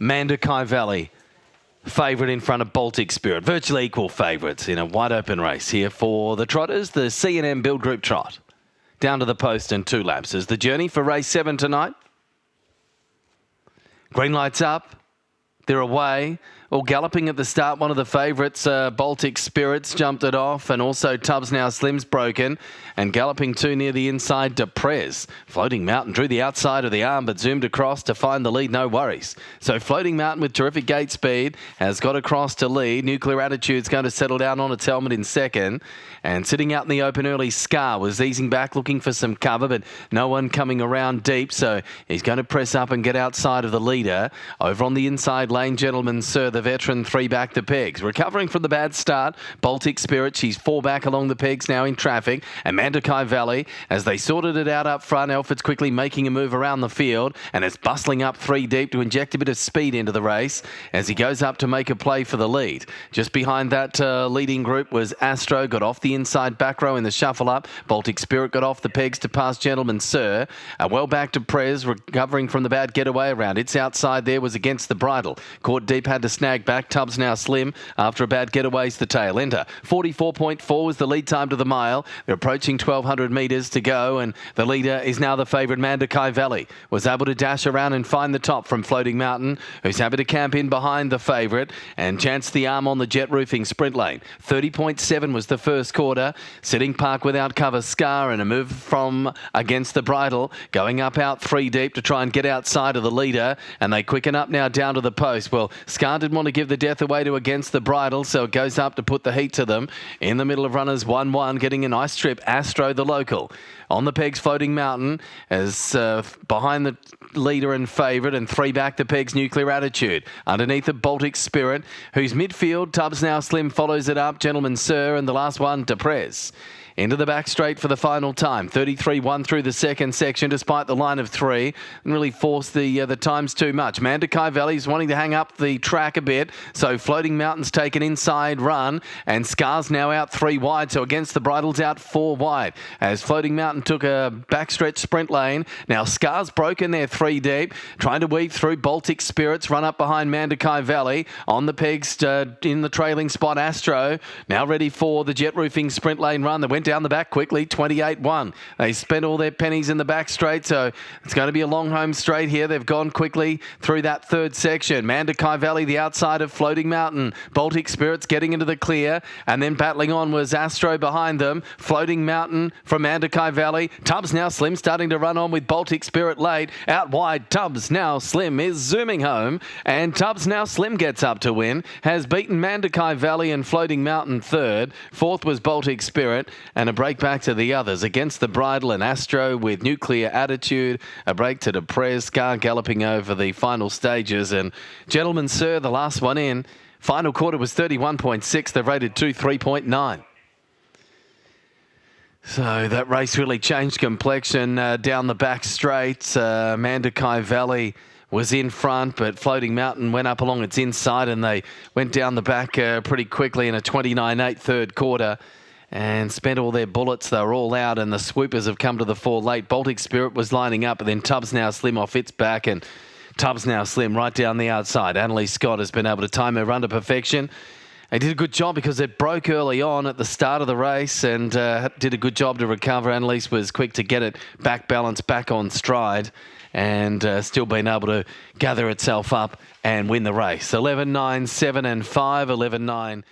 Mandakai Valley, favourite in front of Baltic Spirit. Virtually equal favourites in a wide open race here for the Trotters. The C&M Build Group Trot. Down to the post and 2 laps is the journey for race 7 tonight. Green lights up. They're away. All galloping at the start. One of the favourites, Baltic Spirits, jumped it off. And also Tubbs Now Slim's broken. And galloping too near the inside, Deprez. Floating Mountain drew the outside of the arm, but zoomed across to find the lead. No worries. So Floating Mountain with terrific gate speed has got across to lead. Nuclear Attitude's going to settle down on its helmet in second. And sitting out in the open early, Scar was easing back, looking for some cover, but no one coming around deep. So he's going to press up and get outside of the leader. Over on the inside lane, Gentleman Sir, the veteran, 3 back the pegs. Recovering from the bad start, Baltic Spirit, she's 4 back along the pegs now in traffic. And Mandakai Valley, as they sorted it out up front, Alfred's quickly making a move around the field and is bustling up 3 deep to inject a bit of speed into the race as he goes up to make a play for the lead. Just behind that leading group was Astro, got off the inside back row in the shuffle up. Baltic Spirit got off the pegs to pass Gentleman Sir. Well back to Prez, recovering from the bad getaway around. Its outside there was against the bridle. Caught deep, had to snag back. Tubbs Now Slim after a bad getaway's the tail enter. 44.4 was the lead time to the mile. They're approaching 1,200 metres to go, and the leader is now the favourite Mandakai Valley. Was able to dash around and find the top from Floating Mountain, who's happy to camp in behind the favourite and chance the arm on the jet roofing sprint lane. 30.7 was the first quarter. Sitting Park without cover, Scar, and a move from against the bridle, going up out 3 deep to try and get outside of the leader, and they quicken up now down to the post. Well, Scar didn't want to give the death away to against the bridle, so it goes up to put the heat to them. In the middle of runners, 1-1, getting a nice trip. Astro, the local. On the pegs, Floating Mountain, as behind the leader and favourite, and 3 back the pegs, Nuclear Attitude. Underneath the Baltic Spirit, whose midfield, Tubbs Now Slim follows it up, Gentleman Sir, and the last one, Deprez. Into the back straight for the final time. 33-1 through the second section, despite the line of 3. And really forced the times too much. Mandakai Valley's wanting to hang up the track a bit. So Floating Mountain's take an inside run. And Scar's now out 3 wide. So against the bridle's out 4 wide. As Floating Mountain took a backstretch sprint lane. Now Scar's broken there 3 deep. Trying to weave through. Baltic Spirits run up behind Mandakai Valley. On the pegs in the trailing spot, Astro. Now ready for the jet roofing sprint lane run. They went down the back quickly, 28-1. They spent all their pennies in the back straight, so it's going to be a long home straight here. They've gone quickly through that third section. Mandakai Valley, the outside of Floating Mountain. Baltic Spirits getting into the clear, and then battling on was Astro behind them. Floating Mountain from Mandakai Valley. Tubbs Now Slim starting to run on with Baltic Spirit late. Out wide, Tubbs Now Slim is zooming home, and Tubbs Now Slim gets up to win. Has beaten Mandakai Valley and Floating Mountain third. Fourth was Baltic Spirit, and a break back to the others. Against the bridle and Astro with Nuclear Attitude. A break to Deprez. Scar galloping over the final stages. And Gentleman Sir, the last one in. Final quarter was 31.6. They've rated 3.9. So that race really changed complexion down the back straight. Mandakai Valley was in front, but Floating Mountain went up along its inside, and they went down the back pretty quickly in a 29-8 third quarter. And spent all their bullets. They were all out, and the swoopers have come to the fore late. Baltic Spirit was lining up, and then Tubbs Now Slim off its back, and Tubbs Now Slim right down the outside. Annalise Scott has been able to time her run to perfection. They did a good job because it broke early on at the start of the race, and did a good job to recover. Annalise was quick to get it back balanced, back on stride, and still been able to gather itself up and win the race. 11-9, 7 and 5, 11-9.